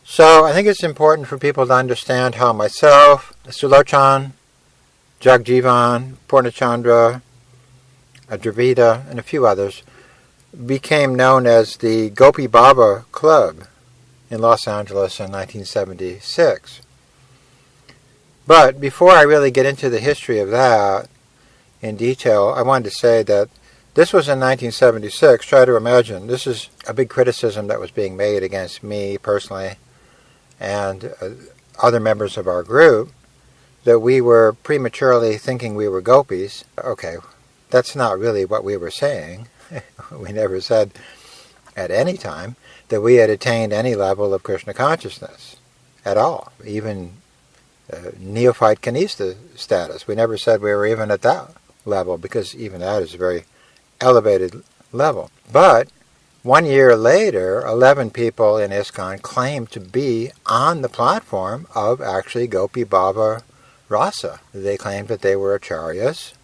So I think it's important for people to understand how myself, Sulochan, Jagjivan, Purnachandra, Dravida, and a few others became known as the Gopi Bhava Club in Los Angeles in 1976. But before I really get into the history of that in detail, I wanted to say that this was in 1976. Try to imagine, this is a big criticism that was being made against me personally and other members of our group, that we were prematurely thinking we were gopis. Okay, that's not really what we were saying. We never said at any time that we had attained any level of Krishna consciousness at all, even neophyte kanista status. We never said we were even at that level, because even that is a very elevated level. But 1 year later, 11 people in ISKCON claimed to be on the platform of actually Gopi Bhava Rasa. They claimed that they were acharyas,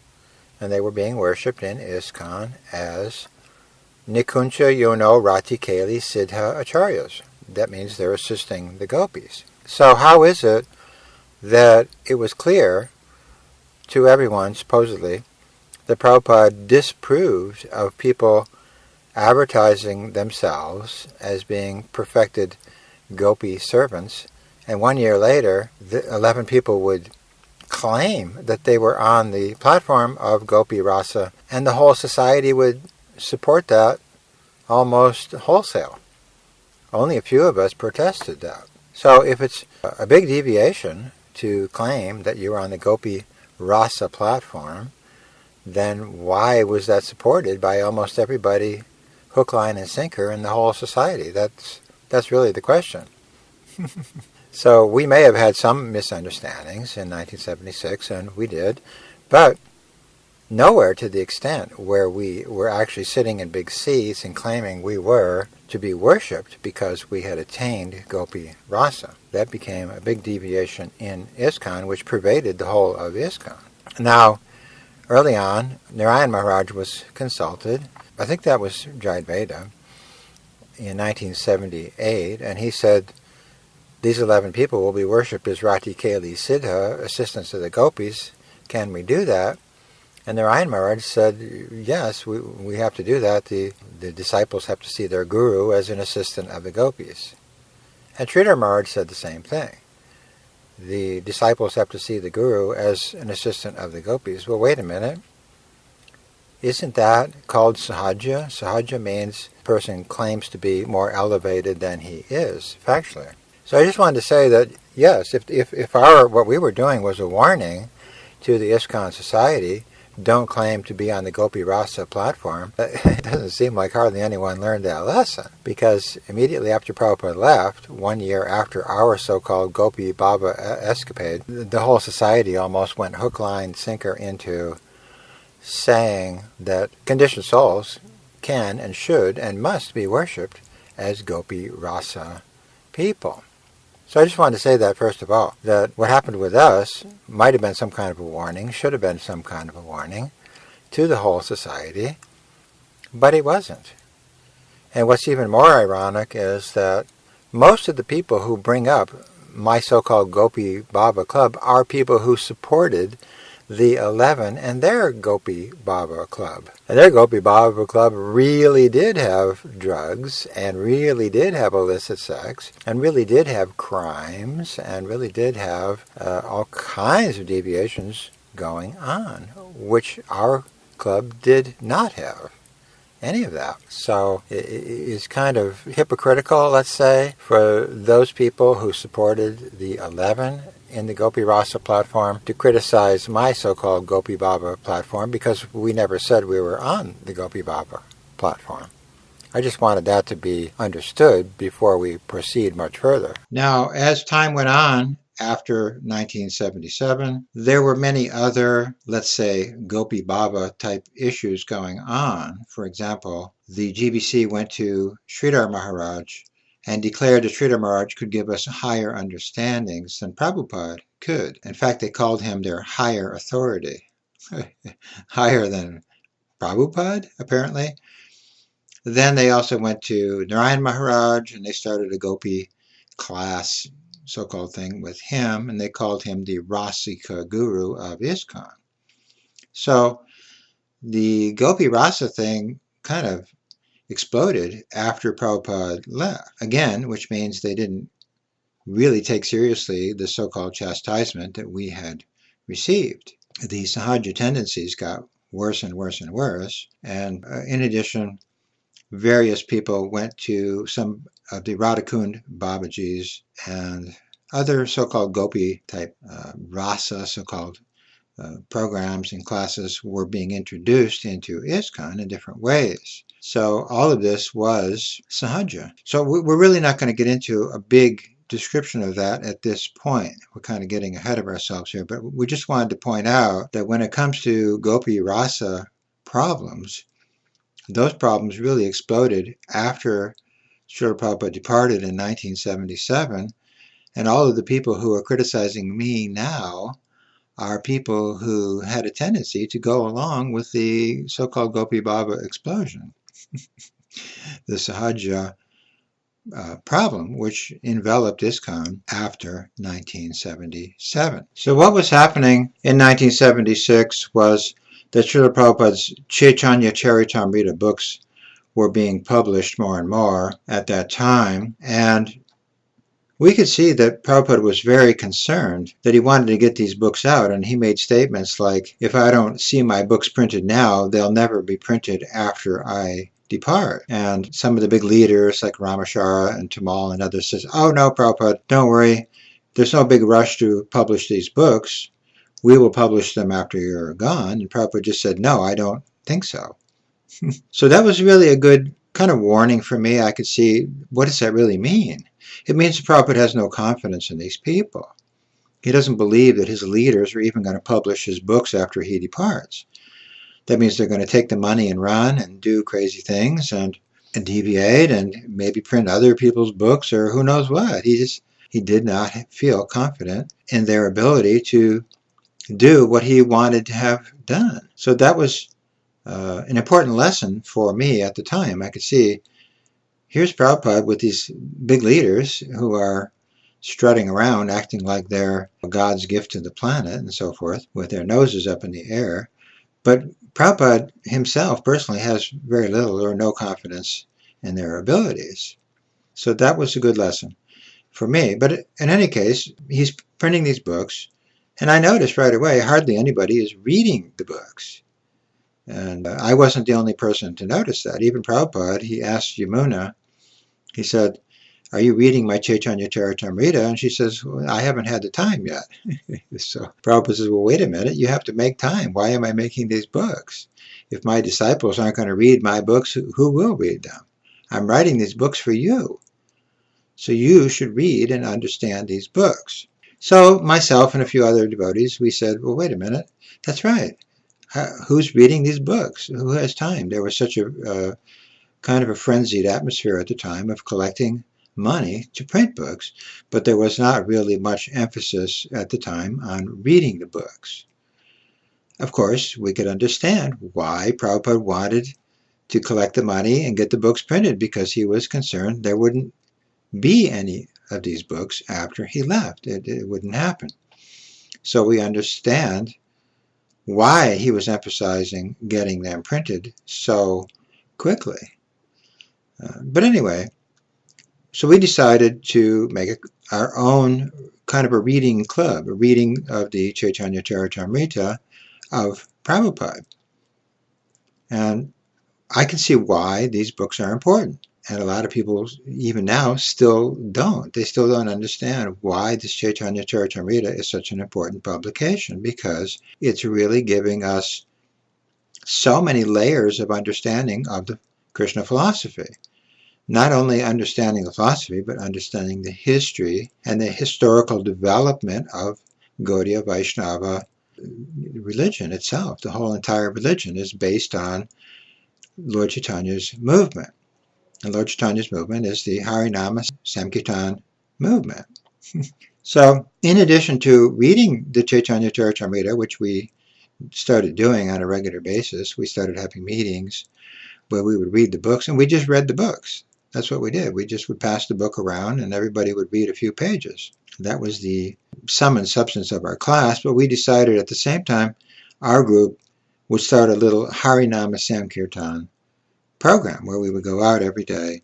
and they were being worshipped in ISKCON as Nikuncha Yono Rati Keli Siddha Acharyas. That means they're assisting the gopis. So how is it that it was clear to everyone, supposedly, that Prabhupada disapproved of people advertising themselves as being perfected gopi servants, and 1 year later, 11 people would claim that they were on the platform of Gopi Rasa, and the whole society would support that almost wholesale. Only a few of us protested that. So if it's a big deviation to claim that you were on the Gopi Rasa platform, then why was that supported by almost everybody, hook, line, and sinker in the whole society? That's really the question. So we may have had some misunderstandings in 1976, and we did, but nowhere to the extent where we were actually sitting in big seats and claiming we were to be worshipped because we had attained Gopi Rasa. That became a big deviation in ISKCON, which pervaded the whole of ISKCON. Now, early on, Narayan Maharaj was consulted. I think that was Jayadvaita in 1978, and he said, these 11 people will be worshipped as Rati Keli Siddha, assistants of the gopis. Can we do that? And Narayan Maharaj said, yes, we have to do that. The disciples have to see their guru as an assistant of the gopis. And Sridhar Maharaj said the same thing. The disciples have to see the guru as an assistant of the gopis. Well, wait a minute. Isn't that called sahaja? Sahaja means a person claims to be more elevated than he is, factually. So I just wanted to say that, yes, if what we were doing was a warning to the ISKCON society, don't claim to be on the Gopi Rasa platform, it doesn't seem like hardly anyone learned that lesson. Because immediately after Prabhupada left, 1 year after our so-called Gopi Bhava escapade, the whole society almost went hook, line, sinker into saying that conditioned souls can and should and must be worshipped as Gopi Rasa people. So I just wanted to say that, first of all, that what happened with us might have been some kind of a warning, should have been some kind of a warning to the whole society, but it wasn't. And what's even more ironic is that most of the people who bring up my so-called Gopi Bhava Club are people who supported the 11 and their Gopi Bhava Club. And their Gopi Bhava Club really did have drugs, and really did have illicit sex, and really did have crimes, and really did have all kinds of deviations going on, which our club did not have any of that. So it is kind of hypocritical, let's say, for those people who supported the 11 in the Gopi Rasa platform to criticize my so-called Gopi Bhava platform, because we never said we were on the Gopi Bhava platform. I just wanted that to be understood before we proceed much further. Now, as time went on, after 1977, there were many other, let's say, Gopi Bhava type issues going on. For example, the GBC went to Sridhar Maharaj and declared that Sridhar Maharaj could give us higher understandings than Prabhupada could. In fact, they called him their higher authority. Higher than Prabhupada, apparently. Then they also went to Narayan Maharaj, and they started a Gopi class so-called thing with him, and they called him the Rasika Guru of ISKCON. So the Gopi Rasa thing kind of exploded after Prabhupada left. Again, which means they didn't really take seriously the so-called chastisement that we had received. The Sahaja tendencies got worse and worse and worse. And in addition, various people went to some of the Radhakund Babaji's and other so-called Gopi type rasa so-called programs and classes were being introduced into ISKCON in different ways. So all of this was Sahaja. So we're really not going to get into a big description of that at this point. We're kind of getting ahead of ourselves here, but we just wanted to point out that when it comes to Gopi Rasa problems, those problems really exploded after Srila Prabhupada departed in 1977, and all of the people who are criticizing me now are people who had a tendency to go along with the so-called Gopi Bhava explosion, the Sahaja problem, which enveloped ISKCON after 1977. So what was happening in 1976 was that Srila Prabhupada's Chaitanya Charitamrita books were being published more and more at that time, and we could see that Prabhupada was very concerned that he wanted to get these books out, and he made statements like, if I don't see my books printed now, they'll never be printed after I depart. And some of the big leaders like Ramachara and Tamal and others says, oh no, Prabhupada, don't worry, there's no big rush to publish these books. We will publish them after you're gone. And Prabhupada just said, no, I don't think so. So that was really a good kind of warning for me. I could see, what does that really mean? It means the Prabhupada has no confidence in these people. He doesn't believe that his leaders are even going to publish his books after he departs. That means they're going to take the money and run and do crazy things and deviate and maybe print other people's books or who knows what. He did not feel confident in their ability to do what he wanted to have done. So that was an important lesson for me at the time. I could see, here's Prabhupada with these big leaders who are strutting around acting like they're God's gift to the planet and so forth, with their noses up in the air. But Prabhupada himself personally has very little or no confidence in their abilities. So that was a good lesson for me. But in any case, he's printing these books, and I noticed right away hardly anybody is reading the books. And I wasn't the only person to notice that. Even Prabhupada, he asked Yamuna, he said, are you reading my Chaitanya Charitamrita? And she says, well, I haven't had the time yet. So Prabhupada says, well, wait a minute, you have to make time. Why am I making these books? If my disciples aren't going to read my books, who will read them? I'm writing these books for you. So you should read and understand these books. So myself and a few other devotees, we said, well, wait a minute, that's right. Who's reading these books? Who has time? There was such a kind of a frenzied atmosphere at the time of collecting money to print books, but there was not really much emphasis at the time on reading the books. Of course, we could understand why Prabhupada wanted to collect the money and get the books printed, because he was concerned there wouldn't be any of these books after he left. It wouldn't happen. So we understand why he was emphasizing getting them printed so quickly. But anyway, so we decided to make our own kind of a reading club, a reading of the Chaitanya Charitamrita of Prabhupada. And I can see why these books are important. And a lot of people, even now, still don't. They still don't understand why this Chaitanya Charitamrita is such an important publication, because it's really giving us so many layers of understanding of the Krishna philosophy. Not only understanding the philosophy, but understanding the history and the historical development of Gaudiya Vaishnava religion itself. The whole entire religion is based on Lord Chaitanya's movement. And Lord Chaitanya's movement is the Harinama Sankirtan movement. So, in addition to reading the Chaitanya Charitamrita, which we started doing on a regular basis, we started having meetings where we would read the books, and we just read the books. That's what we did. We just would pass the book around and everybody would read a few pages. That was the sum and substance of our class, but we decided at the same time our group would start a little Harinama Sankirtan program where we would go out every day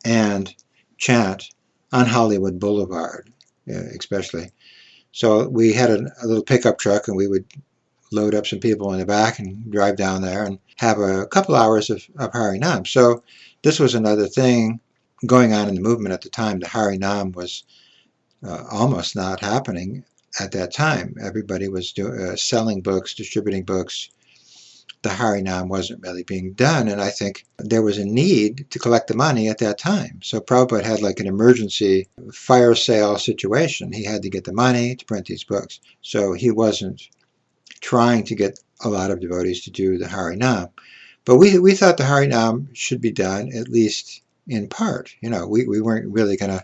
and chant on Hollywood Boulevard, especially. So we had a little pickup truck and we would load up some people in the back and drive down there and have a couple hours of Harinam. So this was another thing going on in the movement at the time. The Harinam was almost not happening at that time. Everybody was selling books, distributing books. The Harinam wasn't really being done, and I think there was a need to collect the money at that time. So Prabhupada had like an emergency fire sale situation. He had to get the money to print these books. So he wasn't trying to get a lot of devotees to do the Harinam. But we thought the Harinam should be done at least in part. You know, we weren't really going to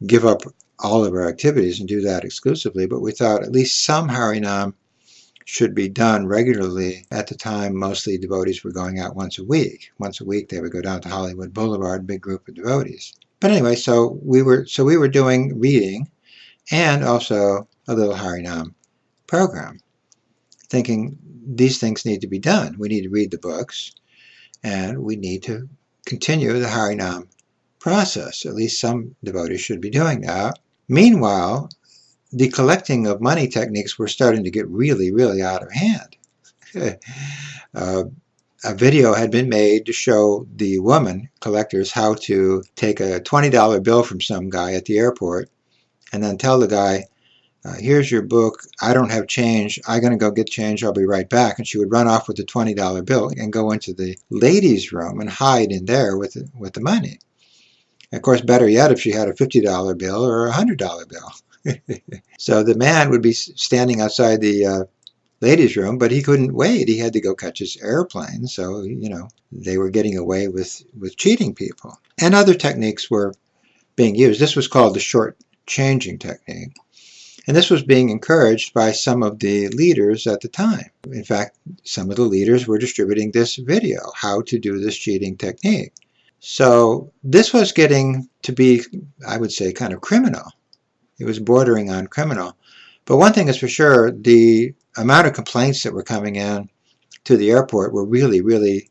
give up all of our activities and do that exclusively, but we thought at least some Harinam should be done regularly. At the time, mostly devotees were going out once a week. Once a week, they would go down to Hollywood Boulevard, big group of devotees. But anyway, so we were doing reading and also a little Harinam program, thinking these things need to be done. We need to read the books, and we need to continue the Harinam process. At least some devotees should be doing that. Meanwhile, the collecting of money techniques were starting to get really, really out of hand. A video had been made to show the woman collectors how to take a $20 bill from some guy at the airport and then tell the guy, here's your book, I don't have change, I'm going to go get change, I'll be right back. And she would run off with the $20 bill and go into the ladies' room and hide in there with the money. Of course, better yet if she had a $50 bill or a $100 bill. So the man would be standing outside the ladies' room, but he couldn't wait. He had to go catch his airplane. So, you know, they were getting away with cheating people. And other techniques were being used. This was called the short changing technique. And this was being encouraged by some of the leaders at the time. In fact, some of the leaders were distributing this video, how to do this cheating technique. So this was getting to be, I would say, kind of criminal. It was bordering on criminal. But one thing is for sure, the amount of complaints that were coming in to the airport were really, really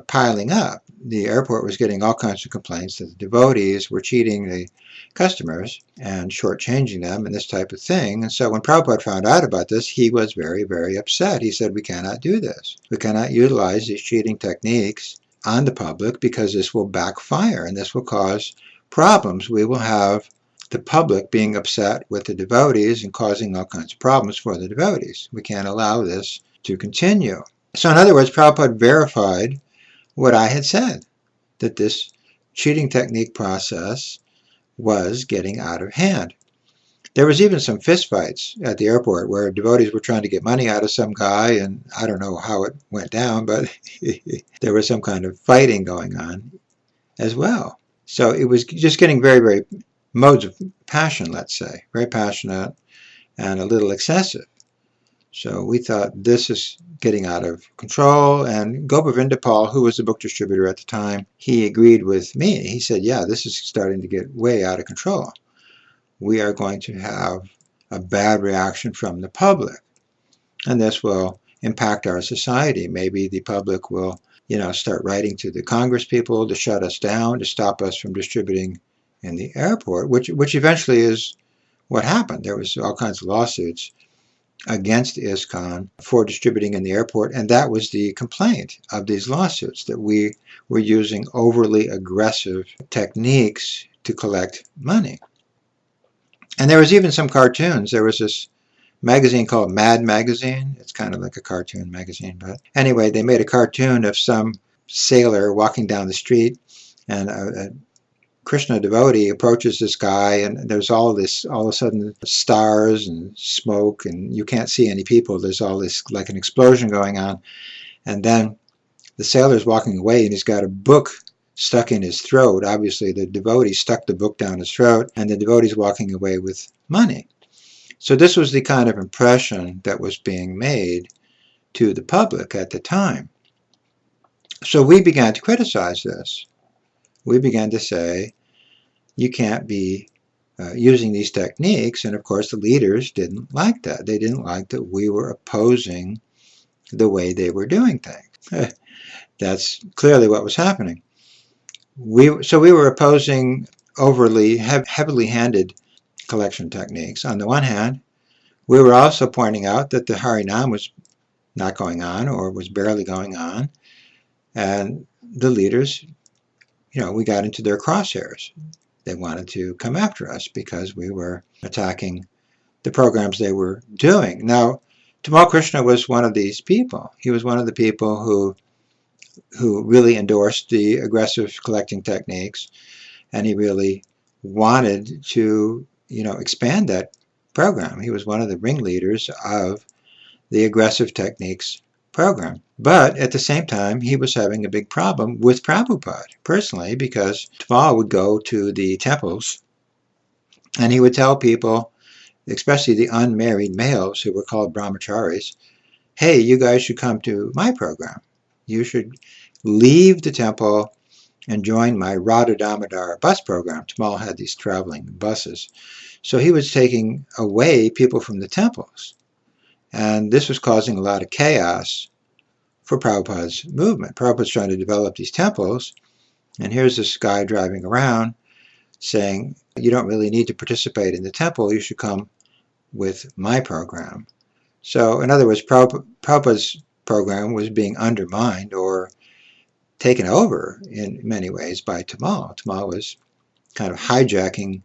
piling up. The airport was getting all kinds of complaints that the devotees were cheating the customers and shortchanging them and this type of thing. And so when Prabhupada found out about this, he was very, very upset. He said, we cannot do this. We cannot utilize these cheating techniques on the public because this will backfire and this will cause problems. We will have the public being upset with the devotees and causing all kinds of problems for the devotees. We can't allow this to continue. So in other words, Prabhupada verified what I had said, that this cheating technique process was getting out of hand. There was even some fistfights at the airport where devotees were trying to get money out of some guy, and I don't know how it went down, but there was some kind of fighting going on as well. So it was just getting very, very modes of passion, let's say, very passionate and a little excessive. So we thought this is getting out of control, and Gopi Bhava, who was the book distributor at the time, he agreed with me. He said, yeah, this is starting to get way out of control. We are going to have a bad reaction from the public, and this will impact our society. Maybe the public will, start writing to the Congress people to shut us down, to stop us from distributing in the airport, which eventually is what happened. There was all kinds of lawsuits against ISKCON for distributing in the airport, and that was the complaint of these lawsuits, that we were using overly aggressive techniques to collect money. And there was even some cartoons. There was this magazine called Mad Magazine. It's kind of like a cartoon magazine, but anyway, they made a cartoon of some sailor walking down the street, and a Krishna devotee approaches this guy, and there's all of a sudden stars and smoke, and you can't see any people. There's all this, like an explosion going on. And then the sailor's walking away, and he's got a book stuck in his throat. Obviously, the devotee stuck the book down his throat, and the devotee's walking away with money. So this was the kind of impression that was being made to the public at the time. So we began to criticize this. we began to say, you can't be using these techniques. And of course, the leaders didn't like that. They didn't like that we were opposing the way they were doing things. That's clearly what was happening. So we were opposing overly, heavily handed collection techniques. On the one hand, we were also pointing out that the Harinam was not going on or was barely going on. And the leaders, we got into their crosshairs. They wanted to come after us because we were attacking the programs they were doing. Now, Tamal Krishna was one of these people. He was one of the people who really endorsed the aggressive collecting techniques, and he really wanted to, expand that program. He was one of the ringleaders of the aggressive techniques program. But at the same time, he was having a big problem with Prabhupada personally, because Tamal would go to the temples and he would tell people, especially the unmarried males who were called brahmacharis, hey, you guys should come to my program. You should leave the temple and join my Radha Damodar bus program. Tamal had these traveling buses. So he was taking away people from the temples. And this was causing a lot of chaos for Prabhupada's movement. Prabhupada's trying to develop these temples, and here's this guy driving around saying, you don't really need to participate in the temple, you should come with my program. So, in other words, Prabhupada's program was being undermined or taken over in many ways by Tamal. Tamal was kind of hijacking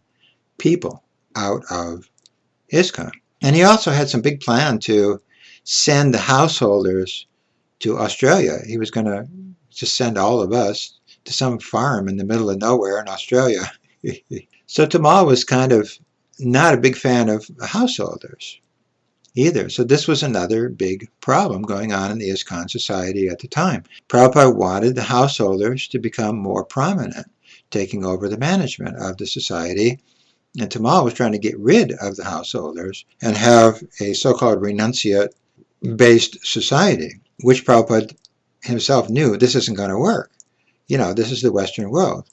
people out of ISKCON. And he also had some big plan to send the householders to Australia. He was going to just send all of us to some farm in the middle of nowhere in Australia. So Tamal was kind of not a big fan of householders either. So this was another big problem going on in the ISKCON society at the time. Prabhupada wanted the householders to become more prominent, taking over the management of the society. And Tamal was trying to get rid of the householders and have a so-called renunciate-based society, which Prabhupada himself knew this isn't going to work. This is the Western world.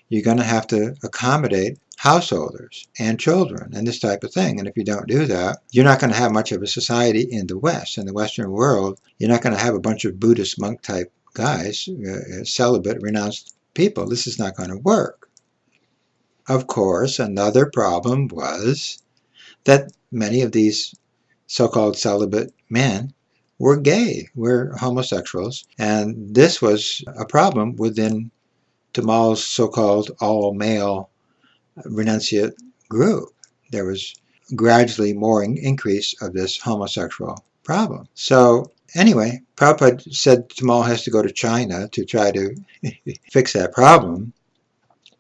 You're going to have to accommodate householders and children and this type of thing. And if you don't do that, you're not going to have much of a society in the West. In the Western world, you're not going to have a bunch of Buddhist monk-type guys, celibate, renounced people. This is not going to work. Of course, another problem was that many of these so-called celibate men were gay, were homosexuals, and this was a problem within Tamal's so-called all-male renunciate group. There was gradually more increase of this homosexual problem. So anyway, Prabhupada said Tamal has to go to China to try to fix that problem.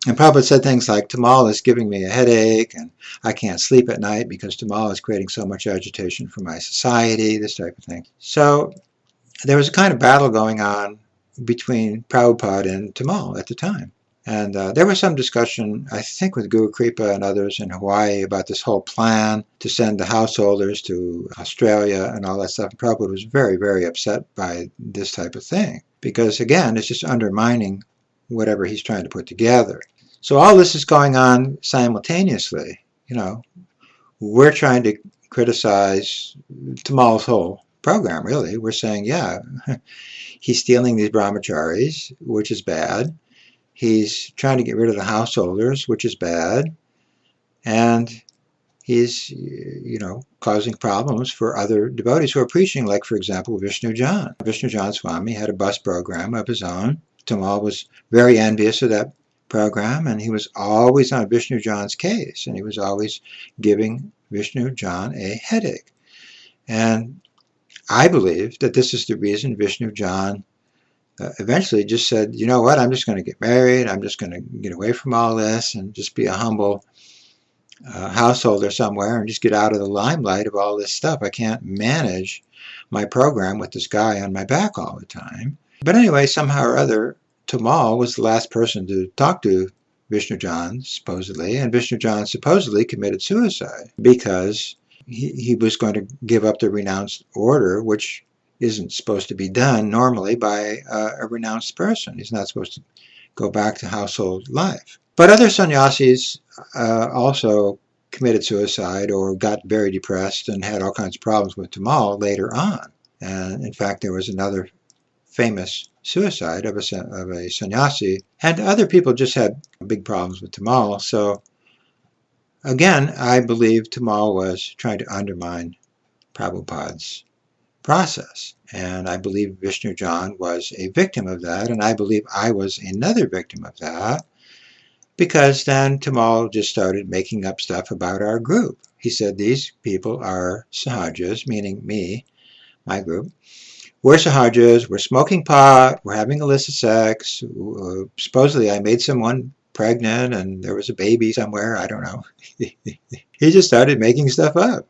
And Prabhupada said things like, Tamal is giving me a headache, and I can't sleep at night because Tamal is creating so much agitation for my society, this type of thing. So there was a kind of battle going on between Prabhupada and Tamal at the time. And there was some discussion, I think, with Guru Kripa and others in Hawaii about this whole plan to send the householders to Australia and all that stuff. And Prabhupada was very, very upset by this type of thing because, again, it's just undermining whatever he's trying to put together. So all this is going on simultaneously. We're trying to criticize Tamal's whole program, really. We're saying, yeah, he's stealing these brahmacharis, which is bad. He's trying to get rid of the householders, which is bad. And he's, causing problems for other devotees who are preaching, like, for example, Vishnu Jan. Vishnu Jan Swami had a bus program of his own. Tamal was very envious of that program, and he was always on Vishnu Jan's case, and he was always giving Vishnu Jan a headache. And I believe that this is the reason Vishnu Jan eventually just said, you know what, I'm just going to get married, I'm just going to get away from all this and just be a humble householder somewhere and just get out of the limelight of all this stuff. I can't manage my program with this guy on my back all the time. But anyway, somehow or other, Tamal was the last person to talk to Vishnu Jan, supposedly, and Vishnu Jan supposedly committed suicide because he was going to give up the renounced order, which isn't supposed to be done normally by a renounced person. He's not supposed to go back to household life. But other sannyasis also committed suicide or got very depressed and had all kinds of problems with Tamal later on. And in fact, there was another famous suicide of a sannyasi, and other people just had big problems with Tamal. So again, I believe Tamal was trying to undermine Prabhupada's process. And I believe Vishnu John was a victim of that, and I believe I was another victim of that, because then Tamal just started making up stuff about our group. He said, these people are sahajas, meaning me, my group. We're sahajas, we're smoking pot, we're having illicit sex. Supposedly I made someone pregnant and there was a baby somewhere, I don't know. He just started making stuff up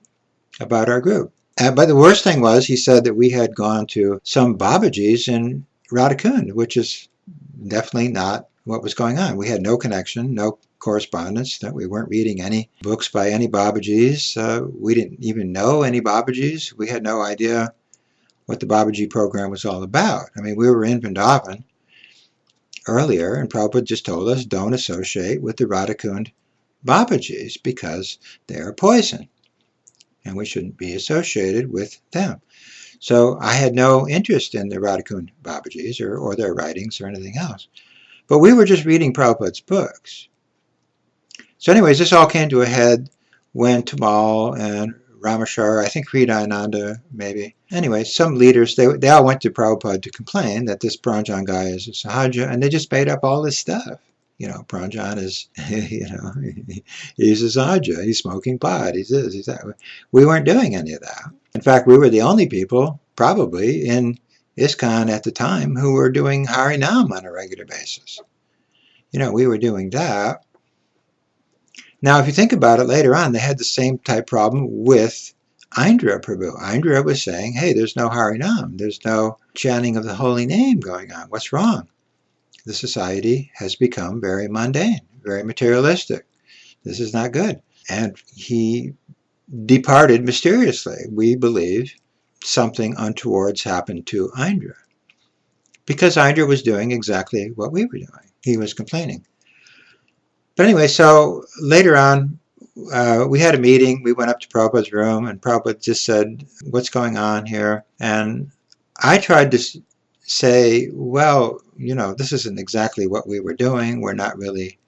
about our group. But the worst thing was, he said that we had gone to some Babaji's in Radhakund, which is definitely not what was going on. We had no connection, no correspondence, that we weren't reading any books by any Babaji's. We didn't even know any Babaji's. We had no idea what the Babaji program was all about. I mean, we were in Vrindavan earlier, and Prabhupada just told us, don't associate with the Radhakund Babaji's because they're poison, and we shouldn't be associated with them. So I had no interest in the Radhakund Babaji's or their writings or anything else. But we were just reading Prabhupada's books. So anyways, this all came to a head when Tamal and Rameshwar, I think Hridayananda maybe. Anyway, some leaders, they all went to Prabhupada to complain that this Pranjan guy is a sahaja, and they just made up all this stuff. You know, Pranjan is, he's a sahaja, he's smoking pot, he's this, he's that. We weren't doing any of that. In fact, we were the only people, probably, in ISKCON at the time who were doing Harinam on a regular basis. You know, we were doing that. Now, if you think about it, later on, they had the same type problem with Indra Prabhu. Indra was saying, hey, there's no Harinam, there's no chanting of the holy name going on. What's wrong? The society has become very mundane, very materialistic. This is not good. And he departed mysteriously. We believe something untowards happened to Indra, because Indra was doing exactly what we were doing. He was complaining. But anyway, so later on, we had a meeting. We went up to Prabhupada's room, and Prabhupada just said, what's going on here? And I tried to say, well, you know, this isn't exactly what we were doing. We're not really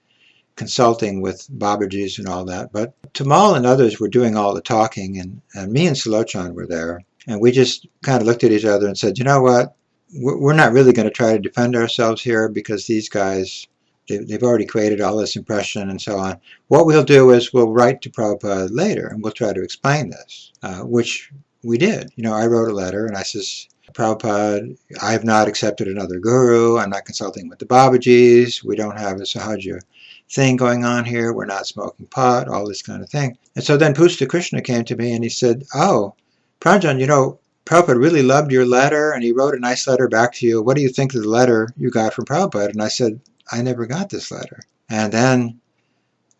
consulting with Babaji's and all that. But Tamal and others were doing all the talking, and me and Sulochan were there. And we just kind of looked at each other and said, you know what? We're not really going to try to defend ourselves here, because these guys, they've already created all this impression and so on. What we'll do is we'll write to Prabhupada later, and we'll try to explain this, which we did. You know, I wrote a letter, and I says, Prabhupada, I have not accepted another guru. I'm not consulting with the Babaji's. We don't have a sahaja thing going on here. We're not smoking pot, all this kind of thing. And so then Pusta Krishna came to me and he said, oh, Pranjan, you know, Prabhupada really loved your letter, and he wrote a nice letter back to you. What do you think of the letter you got from Prabhupada? And I said, I never got this letter. And then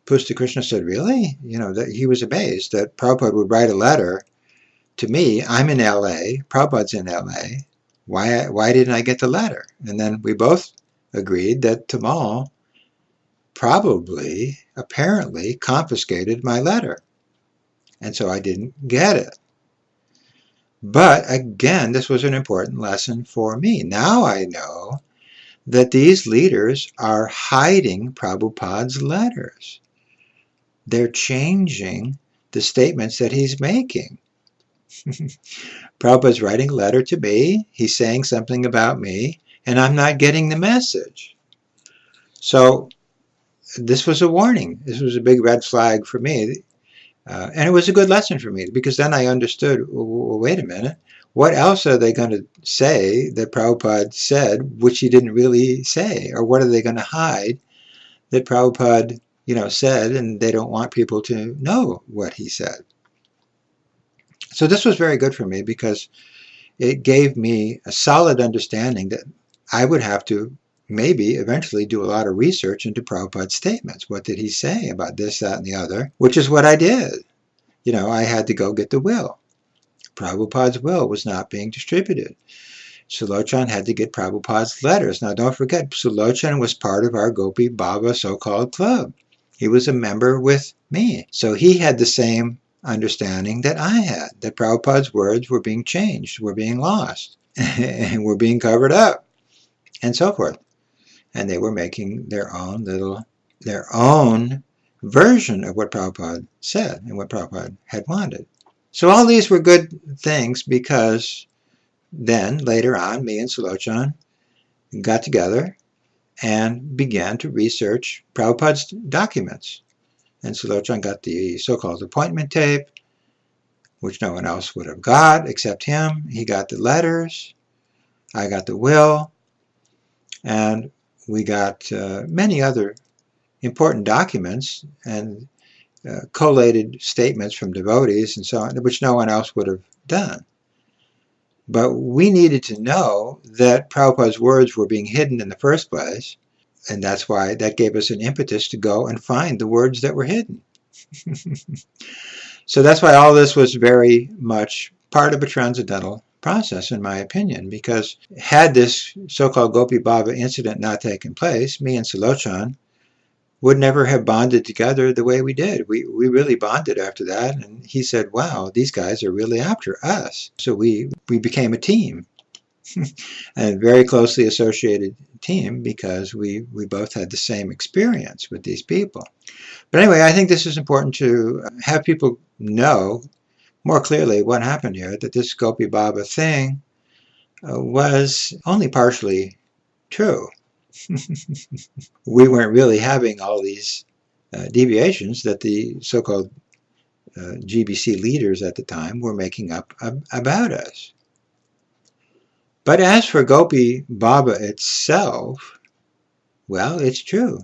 Pusta Krishna said, really? You know, that he was amazed that Prabhupada would write a letter to me. I'm in LA, Prabhupada's in LA. Why didn't I get the letter? And then we both agreed that Tamal probably, apparently, confiscated my letter. And so I didn't get it. But again, this was an important lesson for me. Now I know that these leaders are hiding Prabhupada's letters. They're changing the statements that he's making. Prabhupada's writing a letter to me, he's saying something about me, and I'm not getting the message. So this was a warning. This was a big red flag for me. And it was a good lesson for me, because then I understood, well, wait a minute, what else are they going to say that Prabhupada said which he didn't really say? Or what are they going to hide that Prabhupada, you know, said, and they don't want people to know what he said? So this was very good for me, because it gave me a solid understanding that I would have to maybe eventually do a lot of research into Prabhupada's statements. What did he say about this, that, and the other? Which is what I did. You know, I had to go get the will. Prabhupada's will was not being distributed. Sulochana had to get Prabhupada's letters. Now don't forget, Sulochana was part of our Gopi Bhava so-called club. He was a member with me. So he had the same understanding that I had, that Prabhupada's words were being changed, were being lost, and were being covered up, and so forth. And they were making their own version of what Prabhupada said and what Prabhupada had wanted. So all these were good things, because then later on, me and Sulochana got together and began to research Prabhupada's documents. And Sulochana got the so-called appointment tape, which no one else would have got except him. He got the letters. I got the will. And we got many other important documents and collated statements from devotees and so on, which no one else would have done. But we needed to know that Prabhupada's words were being hidden in the first place, and that's why that gave us an impetus to go and find the words that were hidden. So that's why all this was very much part of a transcendental process, in my opinion, because had this so-called Gopi Bhava incident not taken place, me and Sulochana would never have bonded together the way we did. We really bonded after that, and he said, wow, these guys are really after us. So we became a team, a very closely associated team, because we both had the same experience with these people. But anyway, I think this is important to have people know more clearly what happened here, that this Gopi Bhava thing was only partially true. We weren't really having all these deviations that the so-called GBC leaders at the time were making up about us. But as for Gopi Bhava itself, well, it's true.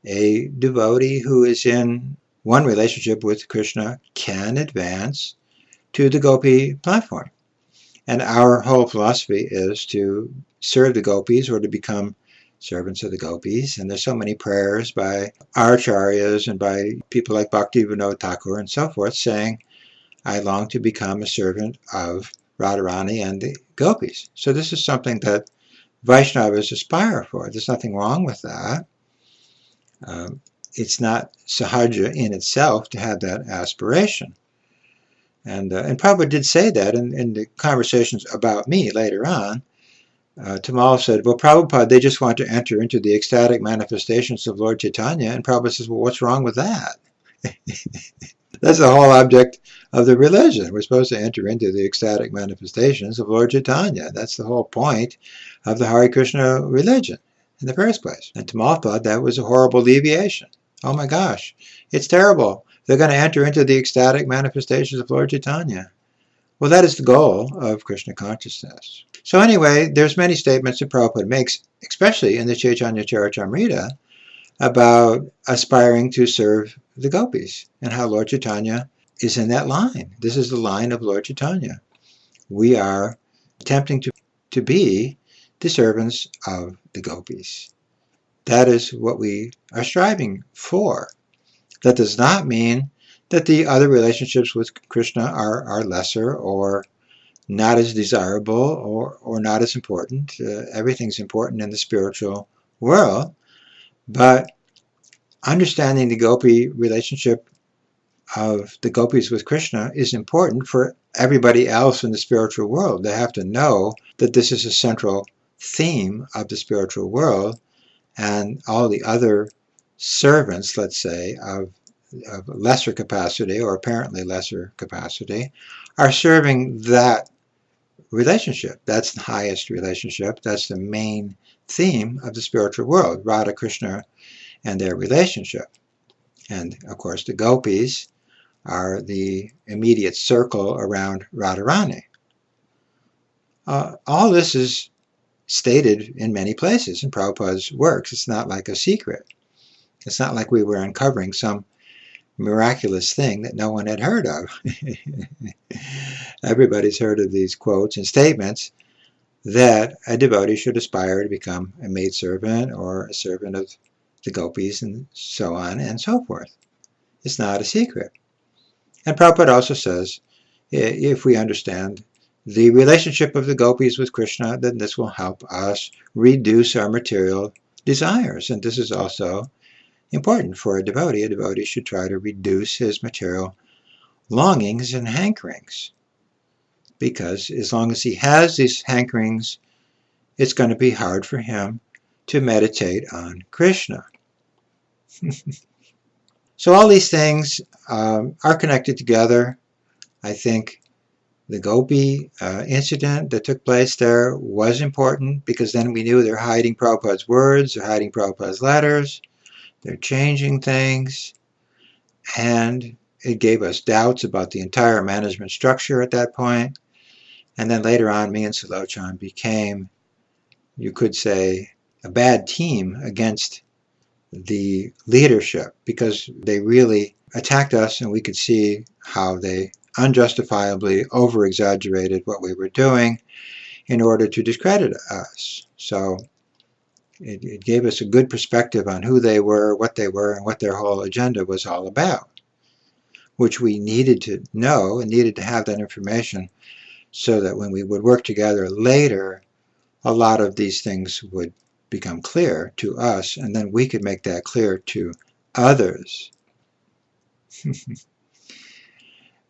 A devotee who is in one relationship with Krishna can advance to the Gopi platform. And our whole philosophy is to serve the gopis, or to become servants of the gopis. And there's so many prayers by our acharyas and by people like Bhaktivinoda Thakur and so forth saying, I long to become a servant of Radharani and the gopis. So this is something that Vaishnavas aspire for. There's nothing wrong with that. It's not sahaja in itself to have that aspiration. And Prabhupada did say that in the conversations about me later on. Tamal said, well, Prabhupada, they just want to enter into the ecstatic manifestations of Lord Chaitanya. And Prabhupada says, well, what's wrong with that? That's the whole object of the religion. We're supposed to enter into the ecstatic manifestations of Lord Chaitanya. That's the whole point of the Hare Krishna religion in the first place. And Tamal thought that was a horrible deviation. Oh my gosh, it's terrible. They're going to enter into the ecstatic manifestations of Lord Chaitanya. Well, that is the goal of Krishna consciousness. So anyway, there's many statements that Prabhupada makes, especially in the Chaitanya Charitamrita, about aspiring to serve the gopis and how Lord Chaitanya is in that line. This is the line of Lord Chaitanya. We are attempting to be the servants of the gopis. That is what we are striving for. That does not mean that the other relationships with Krishna are lesser or not as desirable or not as important. Everything's important in the spiritual world. But understanding the gopi relationship of the gopis with Krishna is important for everybody else in the spiritual world. They have to know that this is a central theme of the spiritual world, and all the other servants, let's say, of lesser capacity or apparently lesser capacity are serving that relationship. That's the highest relationship. That's the main theme of the spiritual world, Radha Krishna and their relationship. And of course the gopis are the immediate circle around Radharani. All this is stated in many places in Prabhupada's works. It's not like a secret. It's not like we were uncovering some miraculous thing that no one had heard of. Everybody's heard of these quotes and statements that a devotee should aspire to become a maidservant or a servant of the gopis and so on and so forth. It's not a secret. And Prabhupada also says, if we understand the relationship of the gopis with Krishna, then this will help us reduce our material desires. And this is also important for a devotee. A devotee should try to reduce his material longings and hankerings, because as long as he has these hankerings, it's going to be hard for him to meditate on Krishna. So all these things are connected together. I think the Gopi incident that took place there was important, because then we knew they're hiding Prabhupada's words, they're hiding Prabhupada's letters, they're changing things, and it gave us doubts about the entire management structure at that point. And then later on, me and Sulochan became, you could say, a bad team against the leadership, because they really attacked us, and we could see how they unjustifiably over-exaggerated what we were doing in order to discredit us. So it gave us a good perspective on who they were, and what their whole agenda was all about, which we needed to know and needed to have that information, so that when we would work together later, a lot of these things would become clear to us, and then we could make that clear to others.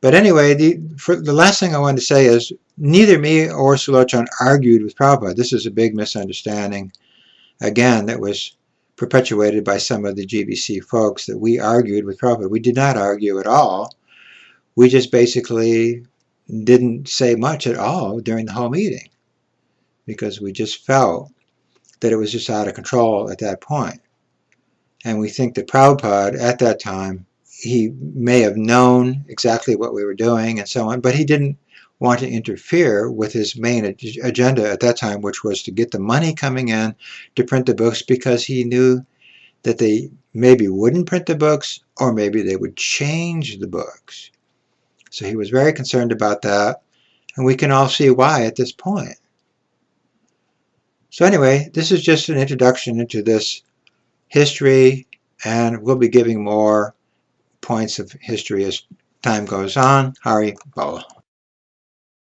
But anyway, the last thing I wanted to say is, neither me or Sulochan argued with Prabhupada. This is a big misunderstanding, again, that was perpetuated by some of the GBC folks, that we argued with Prabhupada. We did not argue at all. We just basically didn't say much at all during the whole meeting, because we just felt that it was just out of control at that point. And we think that Prabhupada, at that time, he may have known exactly what we were doing and so on, but he didn't want to interfere with his main agenda at that time, which was to get the money coming in to print the books, because he knew that they maybe wouldn't print the books, or maybe they would change the books. So he was very concerned about that, and we can all see why at this point. So anyway, this is just an introduction into this history, and we'll be giving more points of history as time goes on. Hare Krishna.